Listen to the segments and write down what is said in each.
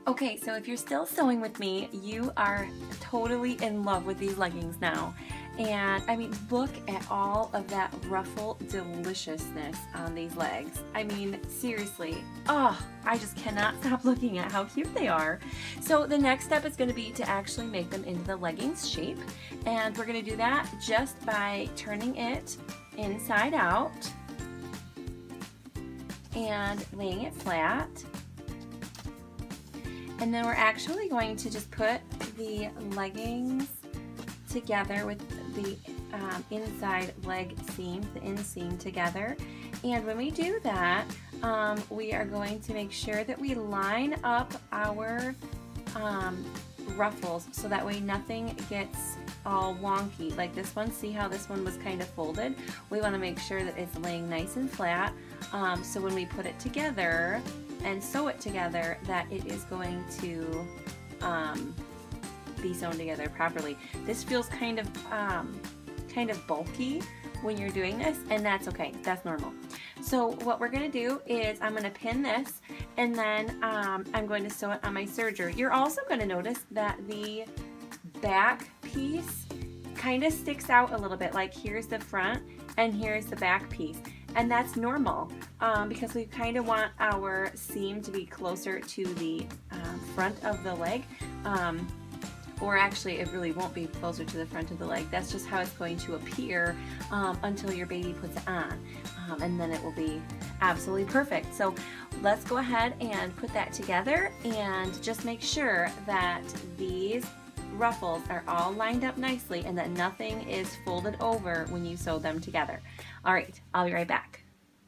Okay, so if you're still sewing with me, you are totally in love with these leggings now. And I mean, look at all of that ruffle deliciousness on these legs. I mean, seriously, oh, I just cannot stop looking at how cute they are. So the next step is going to be to actually make them into the leggings shape. And we're going to do that just by turning it inside out and laying it flat. And then we're actually going to just put the leggings together with the inside leg seam, the inseam together. And when we do that, we are going to make sure that we line up our ruffles so that way nothing gets all wonky. Like this one, see how this one was kind of folded? We want to make sure that it's laying nice and flat, so when we put it together and sew it together, that it is going to be sewn together properly. This feels kind of bulky when you're doing this, and that's okay, that's normal. So what we're going to do is I'm going to pin this, and then I'm going to sew it on my serger. You're also going to notice that the back piece kind of sticks out a little bit, like here's the front and here's the back piece. And that's normal because we kind of want our seam to be closer to the front of the leg. Or actually, it really won't be closer to the front of the leg. That's just how it's going to appear until your baby puts it on. And then it will be absolutely perfect. So let's go ahead and put that together and just make sure that these ruffles are all lined up nicely and that nothing is folded over when you sew them together. All right, I'll be right back.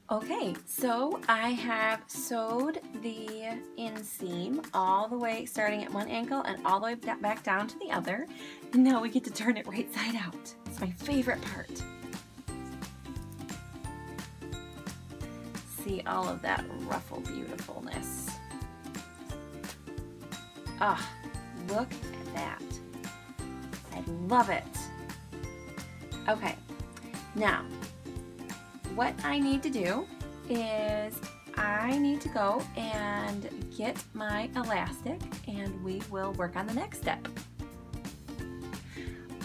Okay, so I have sewed the inseam all the way, starting at one ankle and all the way back down to the other. And now we get to turn it right side out. It's my favorite part. See all of that ruffle beautifulness. Ah, look at that. I love it. Okay, now what I need to do is I need to go and get my elastic, and we will work on the next step.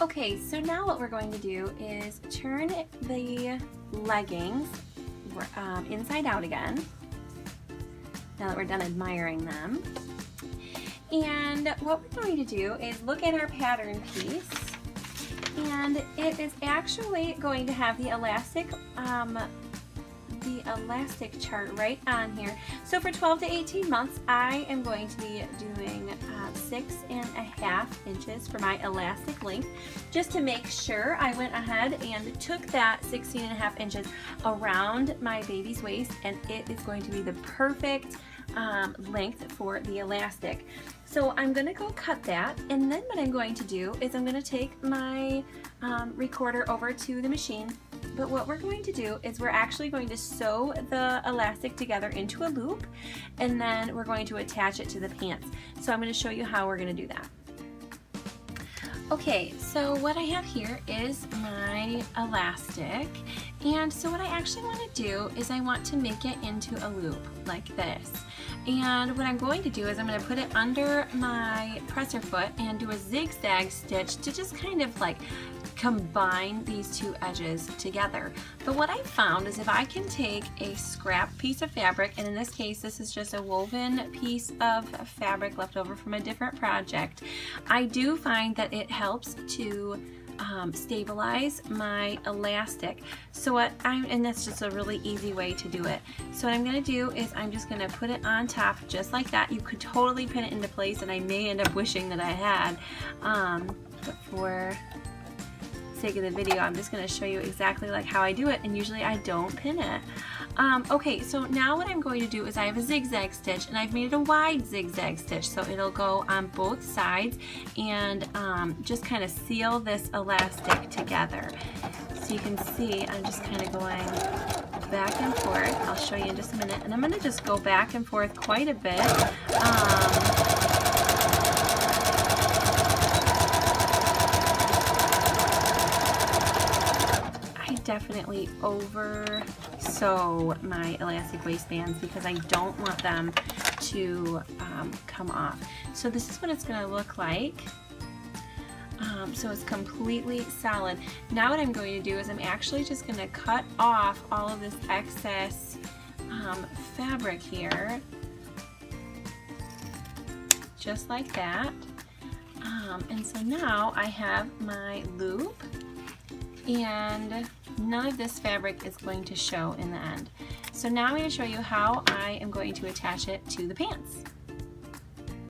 Okay, so now what we're going to do is turn the leggings inside out again, now that we're done admiring them. And what we're going to do is look at our pattern piece, and it is actually going to have the elastic chart right on here. So for 12 to 18 months, I am going to be doing 6.5 inches for my elastic length. Just to make sure, I went ahead and took that 16.5 inches around my baby's waist, and it is going to be the perfect length for the elastic. So I'm going to go cut that, and then what I'm going to do is I'm going to take my recorder over to the machine. But what we're going to do is we're actually going to sew the elastic together into a loop, and then we're going to attach it to the pants. So I'm going to show you how we're going to do that. Okay, so what I have here is my elastic, and so what I actually want to do is I want to make it into a loop like this. And what I'm going to do is I'm going to put it under my presser foot and do a zigzag stitch to just kind of like combine these two edges together. But what I found is if I can take a scrap piece of fabric, and in this case this is just a woven piece of fabric left over from a different project, I do find that it helps to stabilize my elastic. So and that's just a really easy way to do it. So what I'm going to do is I'm just going to put it on top just like that. You could totally pin it into place, and I may end up wishing that I had, but for sake of the video, I'm just going to show you exactly like how I do it, and usually I don't pin it. Okay, so now what I'm going to do is I have a zigzag stitch, and I've made it a wide zigzag stitch, so it'll go on both sides and just kind of seal this elastic together. So you can see I'm just kind of going back and forth. I'll show you in just a minute, and I'm going to just go back and forth quite a bit. Definitely over sew my elastic waistbands because I don't want them to come off. So this is what it's going to look like. So it's completely solid. Now what I'm going to do is I'm actually just going to cut off all of this excess fabric here, just like that. And so now I have my loop, and none of this fabric is going to show in the end. So now I'm going to show you how I am going to attach it to the pants.